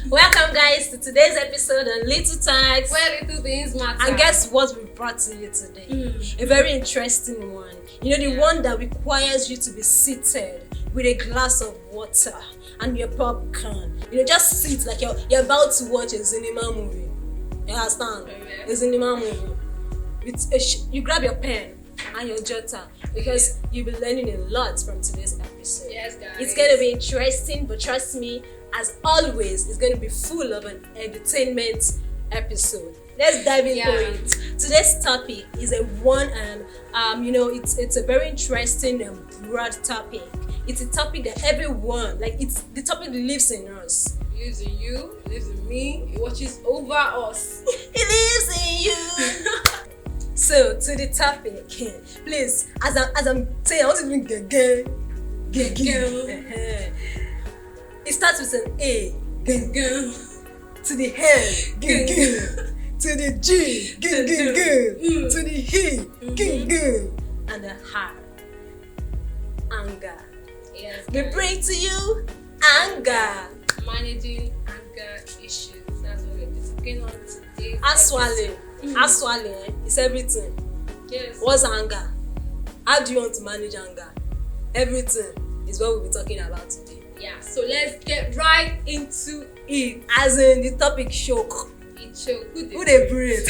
Welcome guys to today's episode on Little Talks, where little things matter. And guess what we brought to you today? A very interesting one. You know, the one that requires you to be seated with a glass of water and your popcorn. You know, just sit like you're about to watch a cinema movie. You understand? A cinema movie. You grab your pen and your jotter because you'll be learning a lot from today's episode. Yes, guys. It's going to be interesting, but trust me, as always, it's going to be full of an entertainment episode. Let's dive into it. Today's topic is a one and it's a very interesting and broad topic. It's a topic that everyone, it's the topic that lives in us. It lives in you, it lives in me, it watches over us. It lives in you. So to the topic, please, as I'm saying, I want to bring it starts with an A, to the head, to the G, to the H, and the heart. Anger. Yes. We bring to you anger. Managing anger issues. That's what we're talking on today. Aswale, it's everything. Yes. What's anger? How do you want to manage anger? Everything is what we'll be talking about today. Yeah, so let's get right into it. As in the topic shock. It shows who they breathe.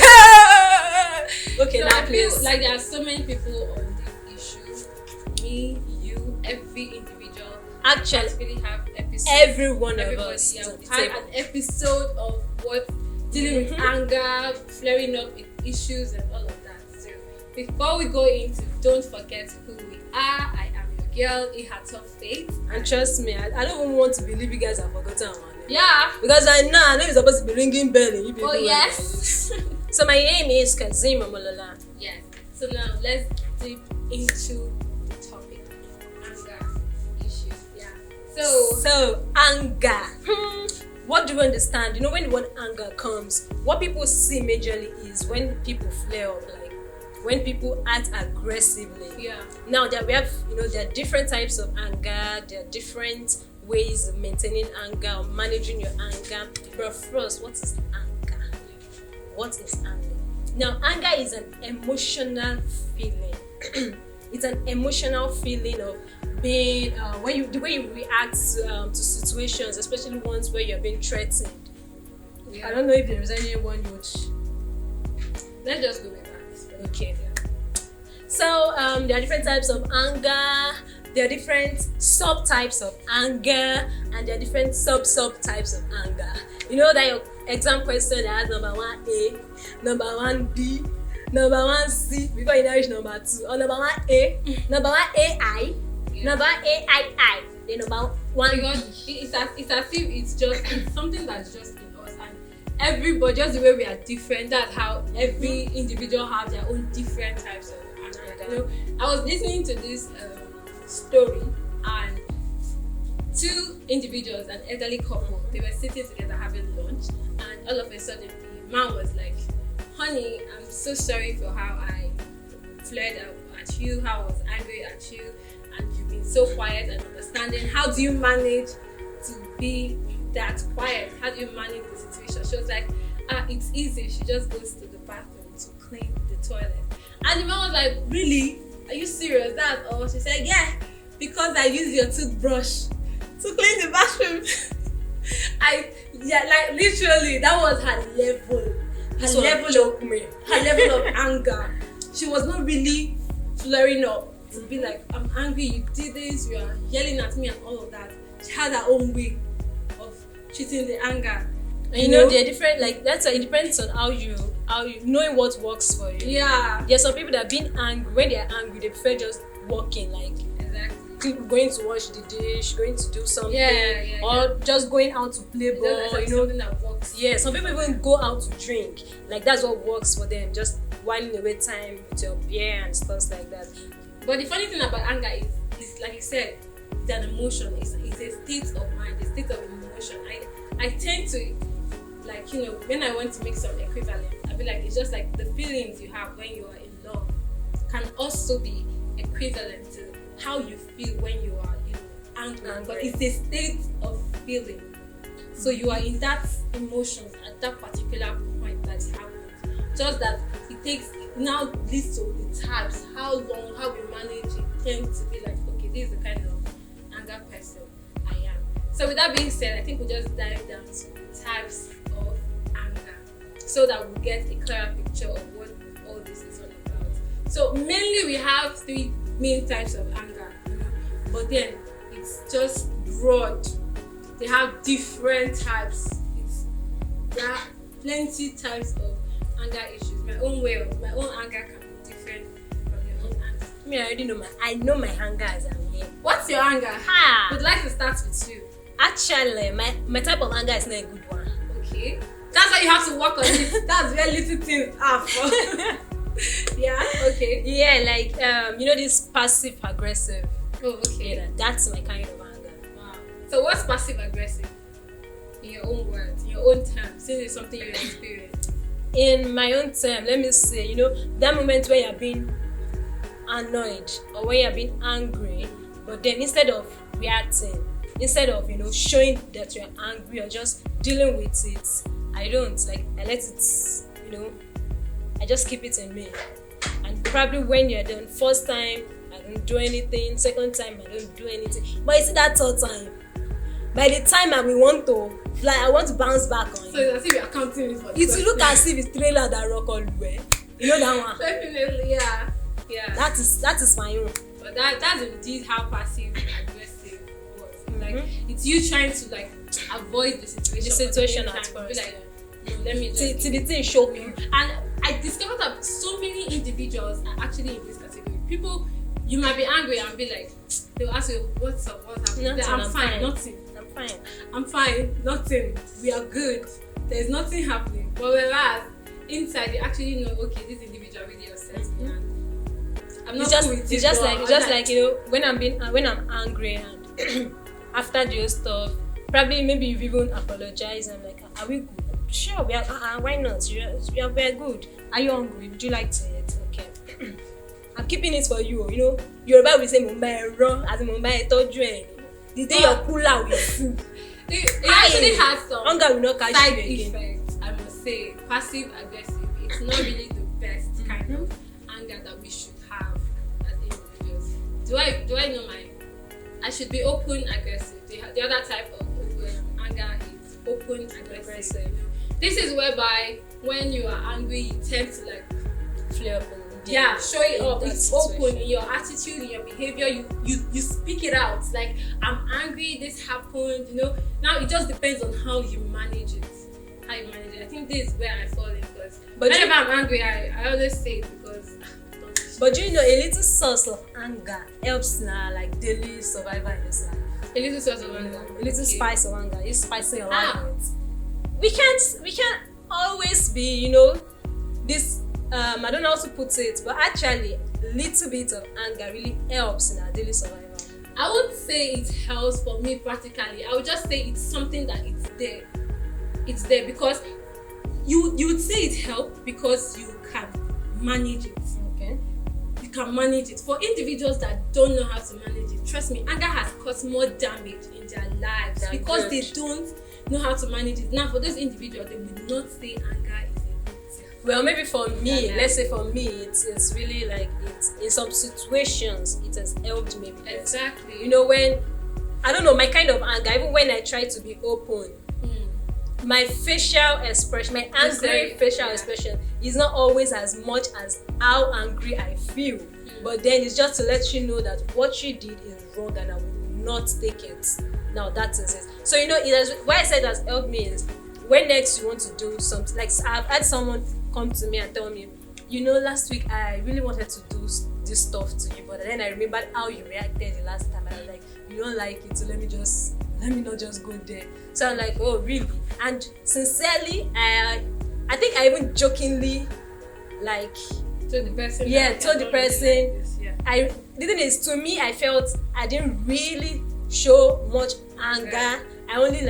Okay, so now I feel please. like there are so many people on this issue. Me, you, every individual. Actually, have episodes. Every one of us. Yeah, we had an episode of what dealing with anger, flaring up with issues and all of that. So before we go into, don't forget who we are. I am your girl, Ihator Faith. And trust me, I don't even want to believe you guys have forgotten our name. Yeah. Because I know it's supposed to be ringing bell in you people. Oh yes. So my name is Kazeem Omolola. Yes. So now let's dip into the topic of anger issues. Yeah. So anger. What do you understand? You know, when the word anger comes, what people see majorly is when people flare up, like when people act aggressively. Yeah. Now there are different types of anger. There are different ways of maintaining anger or managing your anger. But first, what is anger? What is anger? Now, anger is an emotional feeling. It's an emotional feeling of being the way you react to situations, especially ones where you're being threatened. Yeah. I don't know if there is anyone you would. Let's just go with that. Okay. Yeah. So there are different types of anger. There are different subtypes of anger, and there are different sub-types of anger. You know that your exam question that has number 1A, number 1B, number 1C, before you now reach number 2, or number 1A, number 1AI, number 1AII, then number 1. Because it's as if it's something that's just in us, and everybody, just the way we are different, that's how every individual have their own different types of anger. You know, I was listening to this story, and two individuals, an elderly couple, they were sitting together having lunch, and all of a sudden the man was like, honey, I'm so sorry for how I flared up at you, how I was angry at you, and you've been so quiet and understanding. How do you manage to be that quiet? How do you manage the situation? She was like, it's easy, she just goes to the bathroom to clean the toilet. And the man was like, really? Are you serious? That's all? She said, yeah, because I use your toothbrush to clean the bathroom. Literally, that was her level. Her level of anger. She was not really flaring up to be like, I'm angry, you did this, you are yelling at me and all of that. She had her own way of treating the anger. And you know, they're different, that's why it depends on how you knowing what works for you. Yeah. There's some people that are being angry, when they're angry, they prefer just walking, exactly. Going to wash the dish, going to do something, or just going out to play ball, something that works. Yeah, some people even go out to drink. That's what works for them, just whiling away time with your beer and stuff like that. But the funny thing about anger is like you said, it's an emotion. It's a state of mind, a state of emotion. I tend to, when I want to make some equivalent, I'll be like, it's just like the feelings you have when you are in love can also be equivalent to how you feel when you are angry. But it's a state of feeling. So you are in that emotions at that particular point that it happens. Just that it takes now leads to the types, how long, how we manage it tends to be like, okay, this is the kind of anger person I am. So with that being said, I think we'll just dive down to the types of anger so that we'll get a clearer picture of what all this is all about. So mainly we have 3 main types of anger, but then it's just broad. They have different types. There are plenty types of anger issues. My own anger can be different from your own anger. Me, I know my anger as I'm here. What's your anger? Would like to start with you. Actually, my type of anger is not a good one. Okay. That's why you have to work on it. That's where little things are for. Yeah, okay. Yeah, like this passive aggressive. Oh, okay. Yeah, that's my kind of anger. Wow. So what's passive aggressive? In your own words, in your own terms, since it's something you experience. In my own term, let me say, that moment when you're being annoyed or when you're being angry, but then instead of reacting, instead of showing that you're angry or just dealing with it, I don't. Like, I let it, I just keep it in me. And probably when you're done, first time I don't do anything, second time I don't do anything, but it's that third time, by the time I will want to fly, I want to bounce back on you. So it's as if you're counting it for it will look as if it's trailer that rock all the way. You know that one? Definitely, yeah. That is my own. But that's indeed how passive aggressive was. Like, it's you trying to like avoid the situation. At first. Be like, let me just till the thing show you. And I discovered that so many individuals are actually in this category. People, you might be angry and be like, they'll ask you, what's up, what's happening? Nothing, I'm fine, nothing. I'm fine, nothing. We are good. There's nothing happening. But whereas inside you actually know, okay, this individual really upsets me. And I'm not cool with it. It's just like when I'm angry and after the stuff, probably maybe you've even apologized. I'm like, are we good? Sure, we are. Why not? We are good. Are you hungry? Would you like to eat? Okay. I'm keeping it for you. You're about to say Mumbai wrong as Mumbai told you. The day you're cooler with food. It actually has some hunger will not catch side you again. effects. I must say, passive aggressive. It's not really the best kind of anger that we should have as individuals. Do I know mine? I should be open aggressive. The other type of anger is open aggressive. This is whereby when you are angry, you tend to like flare up. Show it up. It's open in your attitude, in your behavior. You speak it out. Like, I'm angry. This happened. Now it just depends on how you manage it. I think this is where I fall in because whenever I'm angry, I always say it because. But a little source of anger helps now, like daily survival in this life. A little source of anger. A little spice of anger. It's spicing your life. We can't always be, this. I don't know how to put it, but actually, a little bit of anger really helps in our daily survival. I would say it helps for me practically. I would just say it's something that it's there. It's there because you would say it helps because you can manage it. Okay. You can manage it. For individuals that don't know how to manage it, trust me, anger has caused more damage in their lives because they don't know how to manage it. Now, for those individuals, they would not say anger is a good thing. Well, maybe for me, let's say for me, it's really like it's in some situations it has helped me. Exactly. When I don't know my kind of anger, even when I try to be open, my facial expression, my angry facial expression is not always as much as how angry I feel. But then it's just to let you know that what you did is wrong and I will not take it. Now that is it. So why I said that helped me is when next you want to do something, like I've had someone come to me and tell me, last week I really wanted to do this stuff to you, but then I remembered how you reacted the last time and I was like, you don't like it, so let me not just go there. So I'm like, oh really? And sincerely, I think I even jokingly like told the person. Yeah, told the person. The thing is, to me, I felt I didn't really show much anger. I only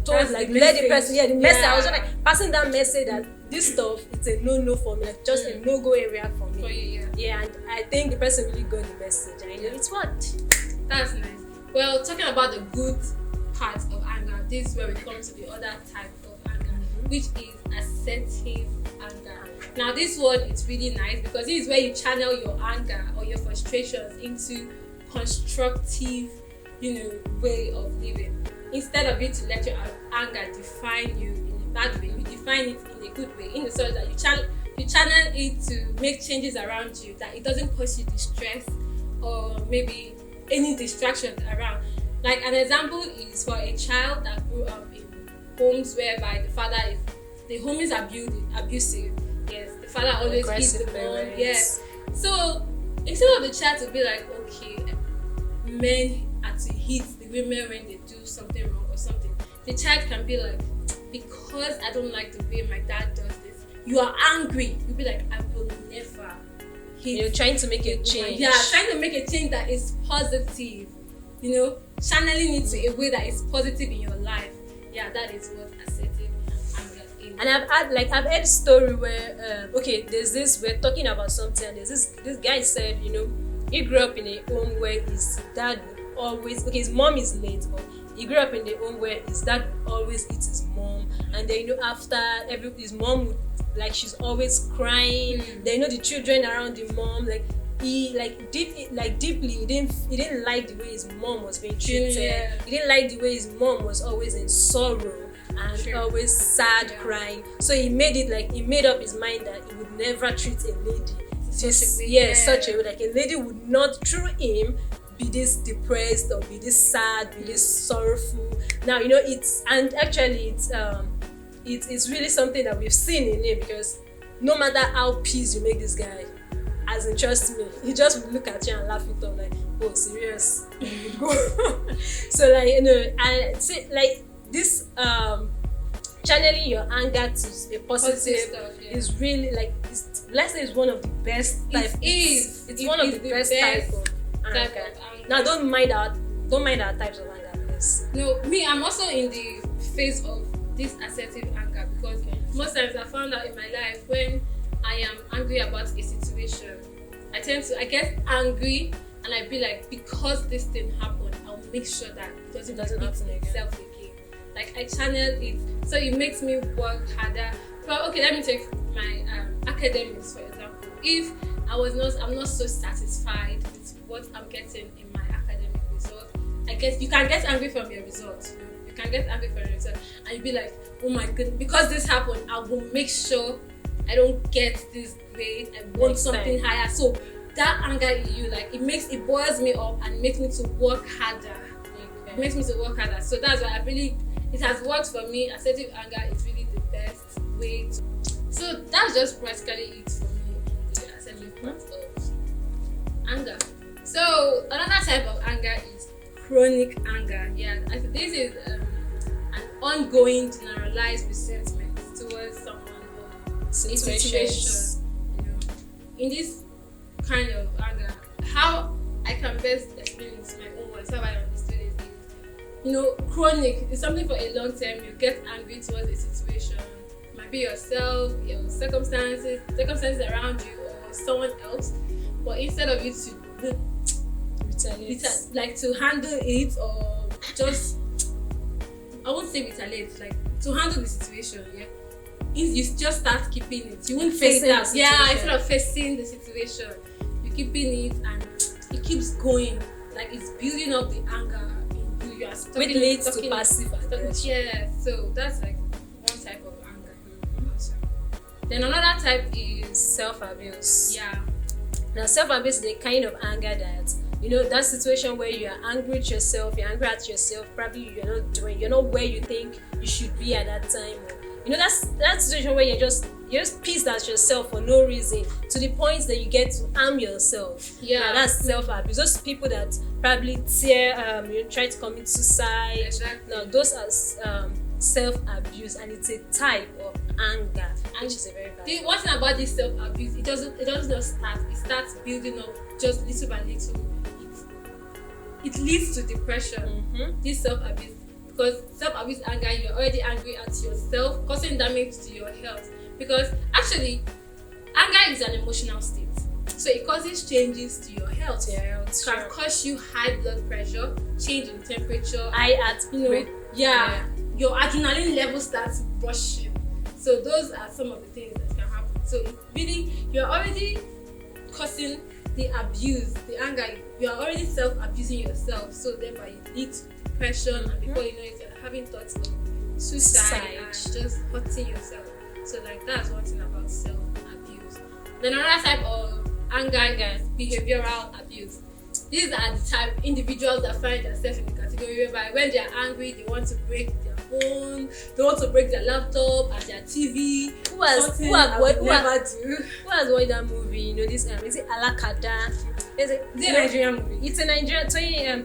told let the person. The message. I was just passing that message that this stuff it's a no for me, just a no-go area for me. For you, and I think the person really got the message and it's worked. That's nice. Well, talking about the good parts of anger, this is where we come to the other type of anger, which is assertive anger. Now this one is really nice because this is where you channel your anger or your frustrations into constructive, way of living. Instead of you to let your anger define you in a bad way, you define it in a good way, in the sense that you channel it to make changes around you, that it doesn't cause you distress or maybe any distractions around. Like an example is for a child that grew up in homes whereby the home is abusive. Yes, the father always hits the mom. Yes. So instead of the child to be like, okay, men are to hit the women when they do something wrong or something, the child can be like, because I don't like the way my dad does this, you are angry. You'll be like, I will never hit. You're trying to make a change. Yeah, trying to make a change that is positive. Channeling it to a way that is positive in your life. Yeah, that is what assertive anger is. And I've heard a story where there's this, we're talking about something, and there's this guy said, he grew up in a home where his dad would always, his mom is late, but he grew up in the home where his dad would always eat his mom, and then after his mom would, like, she's always crying. Then the children around the mom, like, he deeply he didn't like the way his mom was being treated. He didn't like the way his mom was always in sorrow and always sad, crying. So he made up his mind that he would never treat a lady such a way. Like, a lady would not, through him, be this depressed or be this sad, be this sorrowful. Now it's really something that we've seen in him, because no matter how pissed you make this guy, as in, trust me, he just would look at you and laugh it off, like, oh, serious, and he would go. So, and see, like, this channeling your anger to a positive stuff, is really, like, let's say it's one of the best type. It's one of the best type of anger. Now, don't mind our types of anger, please. No, me, I'm also in the phase of this assertive anger, because most times I found out in my life, when I am angry about a situation, I get angry and I be like, because this thing happened, I'll make sure that it doesn't happen itself again. Like, I channel it, so it makes me work harder. But okay, let me take my academics, for example. If I'm not so satisfied with what I'm getting in my academic result, I guess you can get angry from your results. You can get angry from your result, and you be like, oh my goodness, because this happened, I will make sure I don't get this grade. I want something higher. So that anger in you, like, it boils me up and makes me to work harder. It makes me to work harder. So that's why it has worked for me. Assertive anger is really the best way to. So that's just practically it for me in the assertive part of anger. So another type of anger is chronic anger. Yeah, this is an ongoing generalized resentment towards someone or situation. In this kind of anger, how I can best explain it to my own words, how I understood it is, chronic is something for a long time. You get angry towards a situation. It might be yourself, your circumstances around you, or someone else. But instead of you to like to handle it, or just, I won't say retaliate, like to handle the situation, you just start keeping it. You won't face it. Instead of facing the situation, you're keeping it, and it keeps going. Like, it's building up the anger in you. You are stuck. Which leads to passive aggression. Yeah, so that's like one type of anger. Also. Then another type is self-abuse. Yeah. Now, self-abuse is the kind of anger that, that situation where you are angry at yourself, probably you're not where you think you should be at that time. That situation where you're just pissed at yourself for no reason, to the point that you get to harm yourself. Yeah, now, that's self-abuse. Those people that probably try to commit suicide. Exactly. Now, those are self-abuse, and it's a type of anger, which is a very bad. The one thing about this self-abuse, it doesn't just start. It starts building up just little by little. It leads to depression. This self-abuse. Because self-abuse anger, you're already angry at yourself, causing damage to your health. Because actually, anger is an emotional state. So it causes changes to your health. It can cause you high blood pressure, change in temperature, high heart rate, your adrenaline level starts rushing. So those are some of the things that can happen. So it really, you're already causing the abuse, the anger. You're already self-abusing yourself. So thereby it leads to depression, and before you know it, you're having thoughts of suicide and just hurting yourself. So like that's one thing about self-abuse. Then another type of anger is behavioral abuse. These are the type individuals that find themselves in the category whereby when they are angry, they want to break their phone, they want to break their laptop and their TV. Who has watched that movie? You know this is it Alakada? Is it a Nigerian movie? It's a Nigerian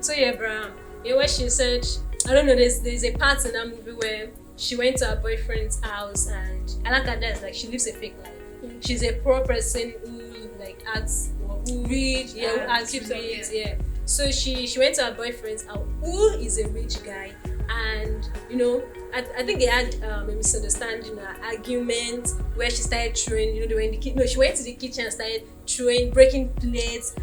Toye Abraham. You know where she said, I don't know, there's a part in that movie where she went to her boyfriend's house and Alakada is like she lives a fake life. She's a poor person who like acts who read, who acts rich, So she went to her boyfriend's house, who is a rich guy, and you know, I think they had a misunderstanding, an argument where she started throwing, you know, they were in the kitchen. No, she went to the kitchen and started breaking plates,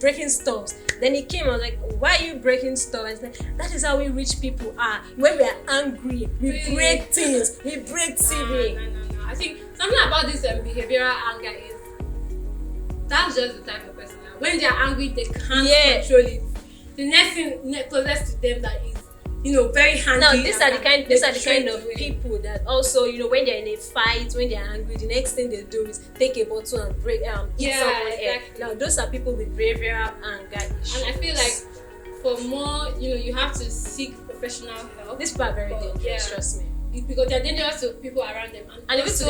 breaking stuffs. Then he came and was like, why are you breaking stuff? And like, that is how we rich people are. When we are angry, we break things, we break TV. No. I think something about this behavioral anger is that's just the type of person that when they are angry, they can't control it. The next thing closest to them that is, you know, very handy. Now these are the kind of people that also, you know, when they're in a fight, when they're angry, the next thing they do is take a bottle and eat someone else. Now those are people with behavioral anger issues. And I feel like for more, you know, you have to seek professional help. These people are very dangerous, trust me. Because they're dangerous to people around them and even to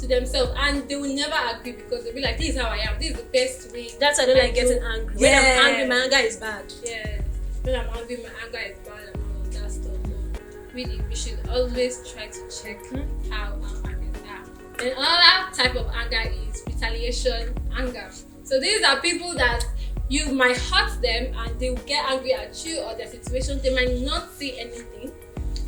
themselves, and they will never agree because they'll be like, this is how I am, this is the best way. That's why I don't like getting angry. When I'm angry, my anger is bad. When I'm angry, my anger is bad and all of that stuff. But really, we should always try to check how our angers are. Then another type of anger is retaliation anger. So these are people that you might hurt them and they will get angry at you or their situation. They might not say anything,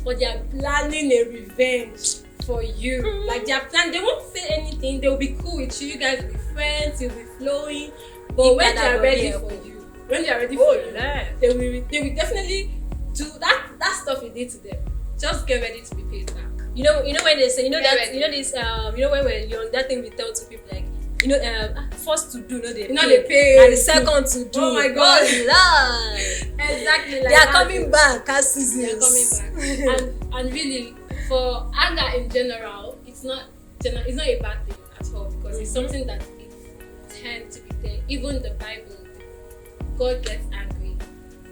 but they are planning a revenge for you. Like they won't say anything, they'll be cool with you, you guys will be friends, you'll be flowing. But when they are ready for you, they will definitely do that stuff you did to them. Just get ready to be paid back. You know when they say, when we're young, that thing we tell to people like, first to do, they pay. And the second to do. Oh my God. Exactly. Like they are coming back as seasons. They're coming back. and really, for anger in general, it's not a bad thing at all because it's something that it tends to be there. Even the Bible, God gets angry.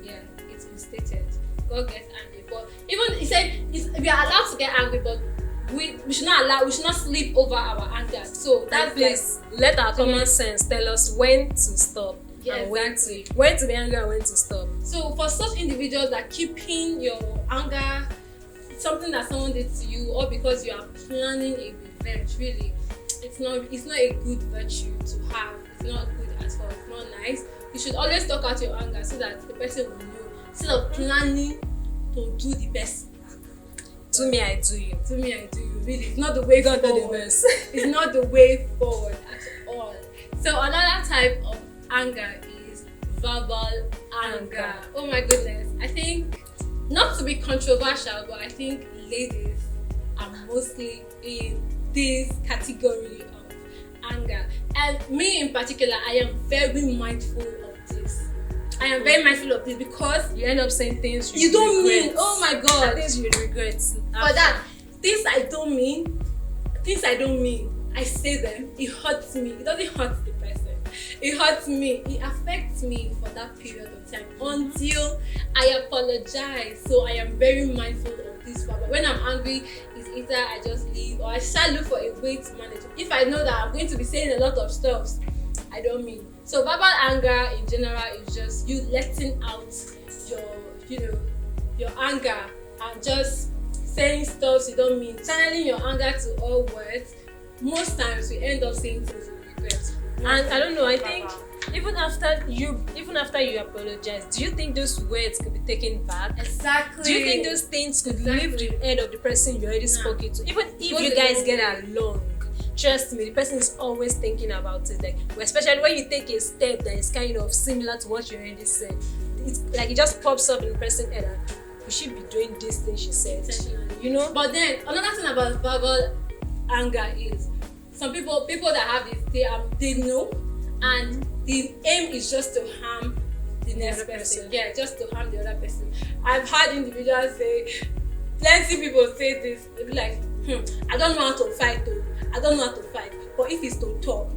Yeah, it's been stated. God gets angry. But even he said we are allowed to get angry, but we should not sleep over our anger. So that please let our common sense tell us when to stop. And when to be angry and when to stop. So for such individuals that keeping your anger something that someone did to you or because you are planning a revenge, really it's not a good virtue to have. It's not good at all. It's not nice. You should always talk out your anger so that the person will know instead of planning to do the best. To me, I do you. To me, I do you. Really, it's not the way forward. It's not the way forward at all. So another type of anger is verbal anger. Oh my goodness. I think, not to be controversial, but I think ladies are mostly in this category of anger. And me in particular, I am very mindful of this. I am very mindful of this because you end up saying things you don't mean. Oh my God. Things you regret. For that, things I don't mean, I say them, it hurts me. It doesn't hurt the person. It hurts me. It affects me for that period of time until I apologize. So I am very mindful of this. But when I'm angry, it's either I just leave or I shall look for a way to manage it. If I know that I'm going to be saying a lot of stuff I don't mean. So verbal anger in general is just you letting out your anger and just saying stuff you don't mean, channeling your anger to all words. Most times we end up saying things we regret. And I don't know, I think even after you apologize, do you think those words could be taken back? Exactly. Do you think those things could leave the head of the person you already spoke to? Even if you guys get along, trust me, the person is always thinking about it. Like, especially when you take a step that is kind of similar to what you already said. it's like it just pops up in the person's head and we should be doing this thing she said. You know? But then another thing about verbal anger is some people that have this, they know, and the aim is just to harm the next person. Yeah, just to harm the other person. I've had individuals say, plenty people say this, they'll be like, I don't know how to fight though. I don't know how to fight. But if it's to talk,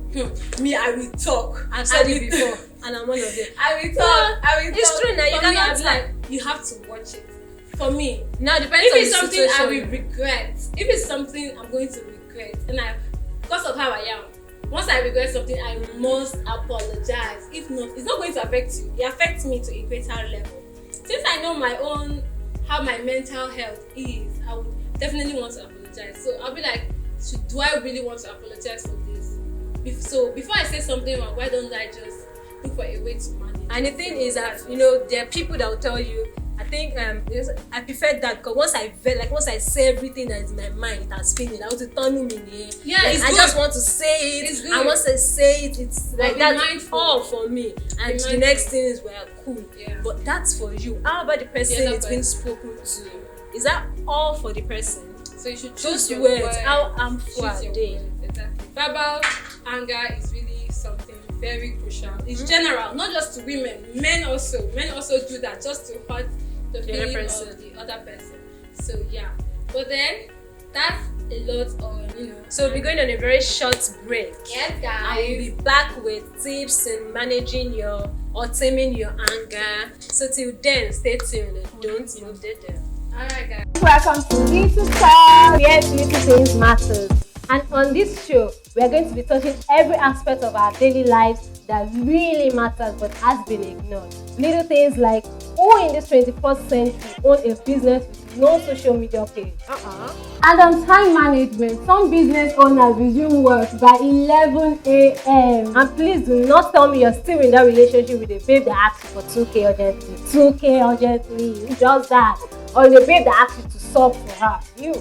me, I will talk. I've said it before, and I'm one of them. I will talk. I will talk. It's true now. You cannot like, you have to watch it. For me, now depends if on it's the something situation. I will regret, if it's something I'm going to regret, and because of how I am, once I regret something, I must apologize. If not, it's not going to affect you. It affects me to a greater level. Since I know how my mental health is, I would definitely want to apologize. So I'll be like, do I really want to apologize for this? So before I say something wrong, why don't I just look for a way to manage? And the thing is that there are people that will tell you. I think I prefer that because once I say everything that is in my mind, it has feeling. I want to turn me in the air. Yeah, like, it's I good. just want to say it. It's good. I want to say it. It's like that's mindful. all for me. And the next thing is we're cool. Yeah. But that's for you. How about the person it's been spoken to? Is that all for the person? So you should choose Those your words. How harmful are Choose your they? words, exactly. Verbal anger is really something very crucial. It's general, not just to women. Men also do that just to hurt the feeling of the other person. So yeah. But then that's a lot on So we'll be going on a very short break. Yes, guys. I will be back with tips in managing or taming your anger. So till then, stay tuned and don't move the there. Alright, guys. Welcome to Little Talk. Yes, little things matters. And on this show, we are going to be touching every aspect of our daily lives that really matters but has been ignored. Little things like who in this 21st century own a business with no social media page. And on time management, some business owners resume work by 11 a.m. And please do not tell me you're still in that relationship with a babe that asks for 2K urgently. 2K urgently, just that. Or the babe that asks you to sub for her. You.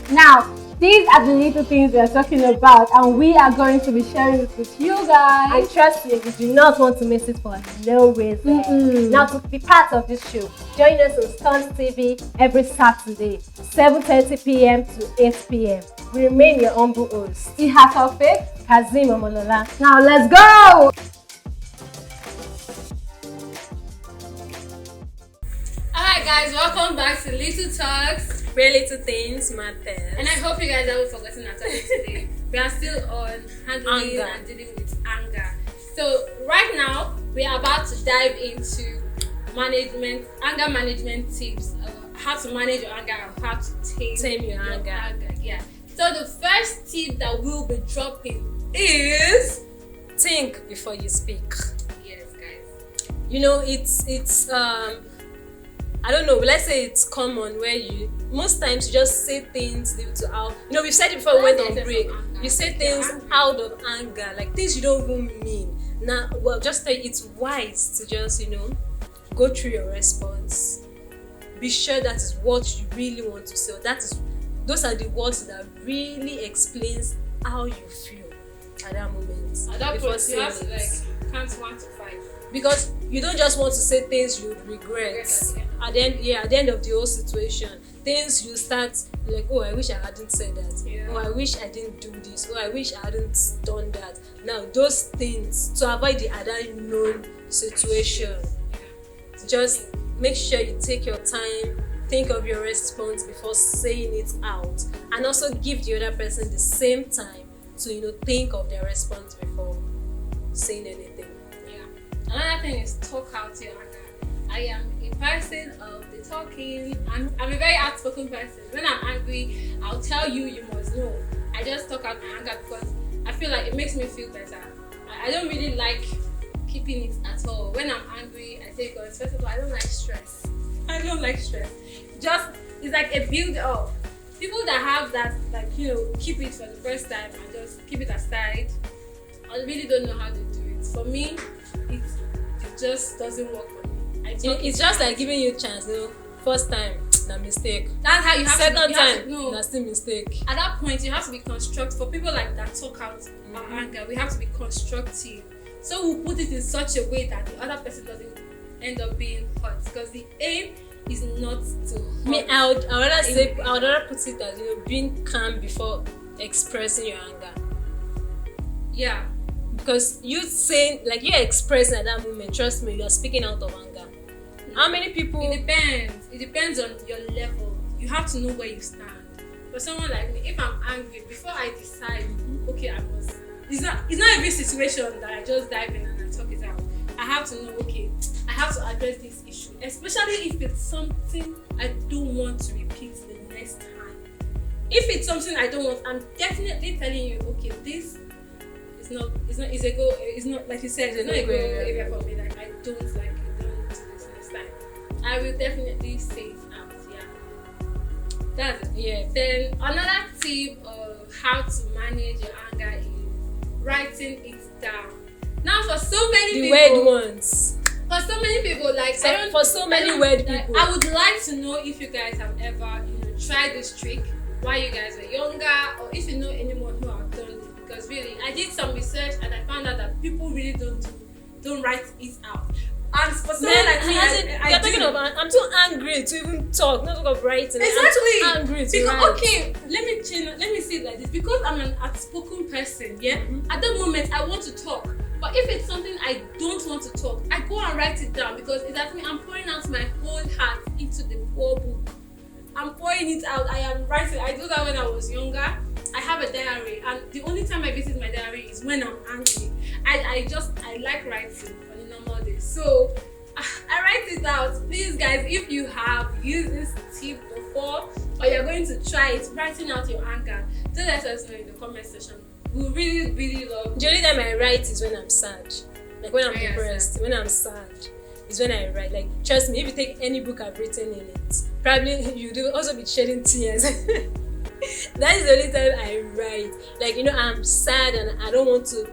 Now, these are the little things we are talking about, and we are going to be sharing it with you guys. And trust me, you do not want to miss it for no reason. Now, to be part of this show, join us on StontTV every Saturday, 7:30 p.m. to 8 p.m. We remain your humble hosts, Ihator, Kazeem, Omolola. Now, let's go! Alright, guys, welcome back to Little Talks. Where little things matter. And I hope you guys haven't forgotten our topic today. We are still on handling Anger. and dealing with anger. So right now we are about to dive into anger management tips, how to manage your anger and how to tame your anger. Yeah. So the first tip that we'll be dropping is think before you speak. Yes, guys. It's I don't know, but let's say it's common where most times you just say things due to how we've said it before we went on break. You say things out of anger, like things you don't even mean. Now, just tell you it's wise to just go through your response. Be sure that is what you really want to say. Those are the words that really explains how you feel at that moment. At that before point, you have to saying it. count 1 to 5. Because you don't just want to say things you regret at the end of the whole situation. Things you start like, oh, I wish I hadn't said that. Yeah. Oh, I wish I didn't do this. Oh, I wish I hadn't done that. Now, those things, to avoid the other known situation, just make sure you take your time, think of your response before saying it out, and also give the other person the same time to think of their response before saying anything. Another thing is talk out your anger. I am a person of the talking. I'm a very outspoken person. When I'm angry, I'll tell you, you must know. I just talk out my anger because I feel like it makes me feel better. I don't really like keeping it at all. When I'm angry, I say, because first of all, I don't like stress. It's like a build up. People that have that, keep it for the first time and just keep it aside, I really don't know how to do it. For me, it just doesn't work for me. It's just like giving you a chance. First time, na mistake. That's how you have Second to. time, na still mistake. At that point, you have to be constructive. For people like that talk out our anger, we have to be constructive. So we'll put it in such a way that the other person doesn't end up being hurt, because the aim is not to hurt. I would rather put it as, being calm before expressing your anger. Yeah. Because you saying, like, you're expressing at that moment, trust me, you are speaking out of anger. How many people? It depends. It depends on your level. You have to know where you stand. For someone like me, if I'm angry, before I decide, okay, I must. It's not every situation that I just dive in and I talk it out. I have to know, okay, I have to address this issue, especially if it's something I don't want to repeat the next time. If it's something I don't want, I'm definitely telling you, okay, this is not like you said, it's not a good area for me. Like, I don't like it. Don't do this next time. I will definitely say it out. Yeah, that's it. Yeah. Then another tip of how to manage your anger is writing it down. Now, for so many the people, weird ones. for so many people, like For so many weird people. I would like to know if you guys have ever, tried this trick while you guys were younger, or if you know anyone who have done it. Because really, I did some research and I found out that people really don't write it out. And for someone like me, I'm too angry to even talk. Not talk of writing. Exactly. I'm too angry to write. Okay, let me say it like this. Because I'm an outspoken person, yeah. At that moment, I want to talk. But if it's something I don't want to talk, I go and write it down, because it's like me. I'm pouring out my whole heart into the poor book. I'm pouring it out. I am writing. I do that when I was younger. I have a diary, and the only time I visit my diary is when I'm angry. I like writing on a normal day. So I write it out. Please, guys, if you have used this tip before, or you're going to try it, writing out your anger, do let us know in the comment section. We really, really love. The only time I write is when I'm sad. Like when I'm depressed. When I'm sad is when I write. Like, trust me, if you take any book I've written in it, probably you do also be shedding tears. That is the only time I write. Like, I'm sad and I don't want to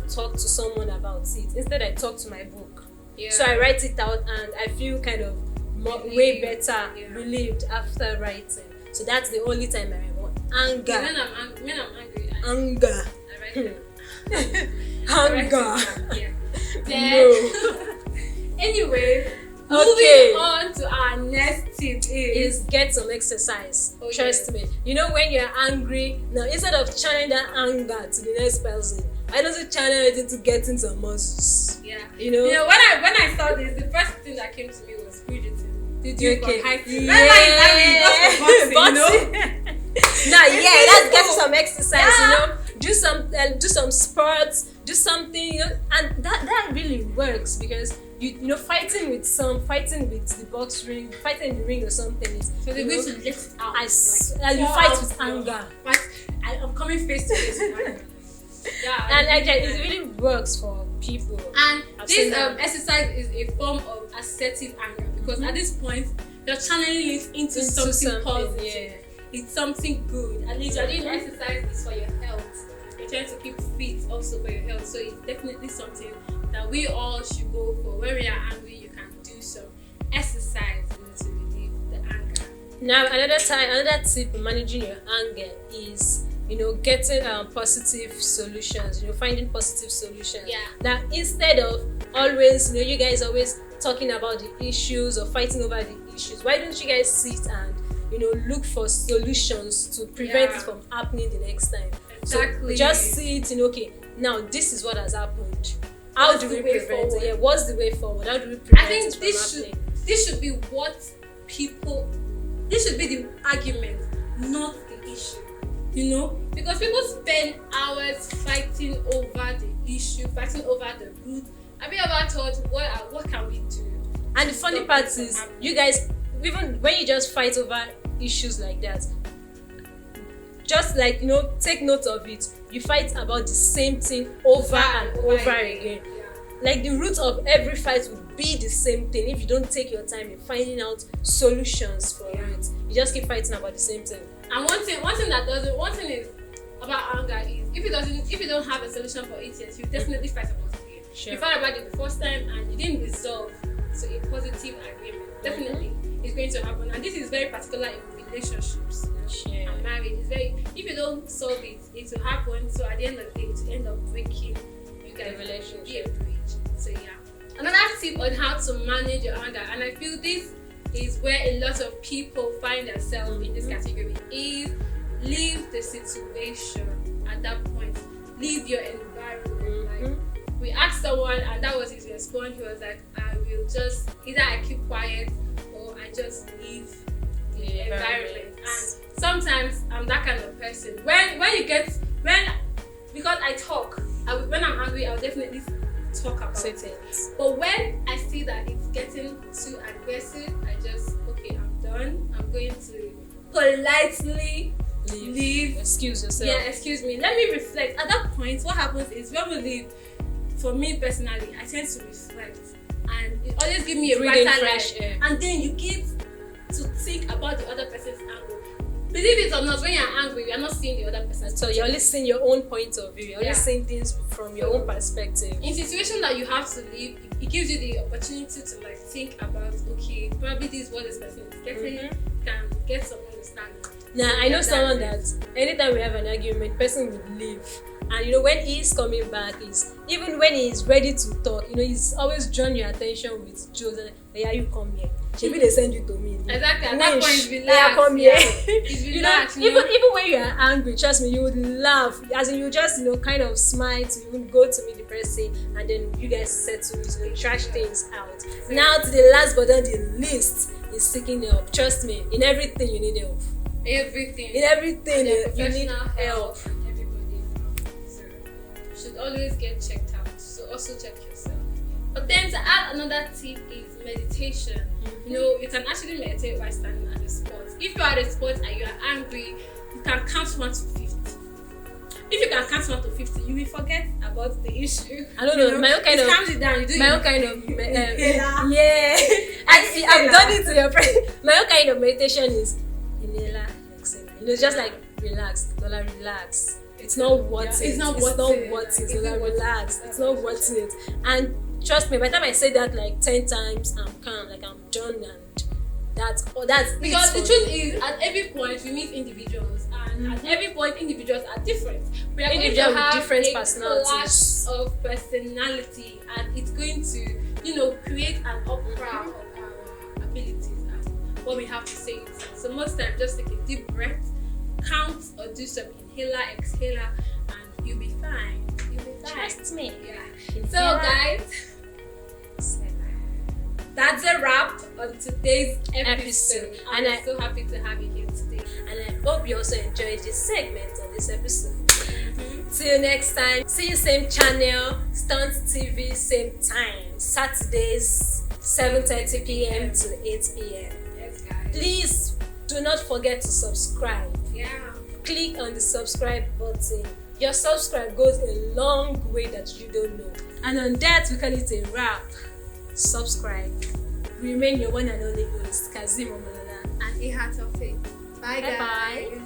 talk to someone about it. Instead, I talk to my book. Yeah. So I write it out and I feel kind of way better, relieved after writing. So that's the only time I write. Anger. When I'm angry, Anger. I write it down. Anger. Yeah. No. Anyway, Okay. moving on to our next tip is get some exercise. Oh, Trust me. When you're angry, now instead of channeling that anger to the next person, why don't you channel it into getting some muscles? Yeah. You know when I saw this, the first thing that came to me was fidgeting. Did you okay. high school? Yeah. Boxing. Now, let's get some exercise. Do some sports, do something, and that really works, because fighting with the box ring, fighting in the ring or something is. So they're going to lift out. You fight with anger. I'm coming face to face with anger. Yeah, and it really works for people. And this exercise is a form of assertive anger, because at this point you're channeling it into something positive. Yeah. It's something good. At least you're doing exercise is for your health. You're trying to keep fit also for your health. So it's definitely something that we all should go for. When we are angry, you can do some exercise to relieve the anger. Now, another tip in managing your anger is getting positive solutions. Finding positive solutions. Yeah. Now, instead of always you guys always talking about the issues or fighting over the issues, why don't you guys sit and look for solutions to prevent it from happening the next time? Exactly. So just see it okay, now this is what has happened. How do we prevent it? Yeah, what's the way forward? How do we prevent it from happening? This should be this should be the argument, not the issue. Because people spend hours fighting over the issue, fighting over the root. Have you ever thought, what can we do? And the funny part is, you guys, even when you just fight over issues like that, just take note of it. You fight about the same thing over and over again. Yeah. Like, the root of every fight would be the same thing if you don't take your time in finding out solutions for it. You just keep fighting about the same thing. And one thing is about anger is if you don't have a solution for it yet, you definitely fight about it again. Sure. You fight about it the first time and you didn't resolve, so a positive agreement definitely is going to happen. And this is very particular in relationships. Sure. And marriage is if you don't solve it, it will happen. So at the end of the day, it will end up breaking you guys. The relationship. Be a bridge. So yeah. Another tip on how to manage your anger, and I feel this is where a lot of people find themselves in this category, is leave the situation at that point. Leave your environment. Like, we asked someone, and that was his response. He was like, I will just, either I keep quiet or I just leave the environment. And sometimes I'm that kind of person. Because I talk, when I'm angry, I'll definitely talk about it. But when I see that it's getting too aggressive, I just, okay, I'm done. I'm going to politely leave. Excuse yourself. Yeah, excuse me. Let me reflect. At that point, what happens is when we leave, for me personally, I tend to reflect. And it always gives me a brighter fresh light. air. And then you get to think about the other person's angle. Believe it or not, when you're angry, you're not seeing the other person. So you're only seeing your own point of view. You're only seeing things from your own perspective. In situation that you have to leave, it gives you the opportunity to like think about, okay, probably this is what this person is getting, can get some understanding. Now I know someone that anytime we have an argument, person will leave. And when he's coming back, even when he's ready to talk, he's always drawn your attention with jokes. And yeah, you come here. Maybe they send you to me. Exactly. At that point, relax. Yeah, come here. It's relaxed. Even when you are angry, trust me, you would laugh. As in, you just kind of smile to even go to meet the person, and then you guys settle, trash things out. Exactly. Now to the last but not the least is seeking help. Trust me, in everything you need help. Everything. In everything you need help. Should always get checked out, so also check yourself. But then to add another tip is meditation. You can actually meditate while standing at the spot. If you're at a spot and you're angry, you can count 1 to 50. If you can count 1 to 50, you will forget about the issue. I don't know. My own kind of calms it down. my own kind of yeah. I've done it to your friend. My own kind of meditation is inhaler, exhaler. Just like relax, Lola, relax. It's not worth it. It's not worth it. Lola, relax. It's not worth it. And trust me, by the time I say that like 10 times, I'm calm, like I'm done, and that's because the truth is, at every point we meet individuals, and at every point individuals are different. We are going to have different a personalities of personality, and it's going to create an opera of our abilities and what we have to say. So most times, just take a deep breath, count or do some inhaler, exhaler, and you'll be fine. Trust me. Yeah. So guys, that's a wrap on today's episode. And I'm so happy to have you here today. And I hope you also enjoyed this segment of this episode. Till next time, see you same channel, StontTV, same time, Saturdays, 7:30 p.m. to 8 p.m. Yes, guys. Please do not forget to subscribe. Yeah. Click on the subscribe button. Your subscribe goes a long way that you don't know. And on that, we call it a wrap. Subscribe. Remain your one and only host, Kazeem, Omolola, and Ihator. Bye, guys. Bye.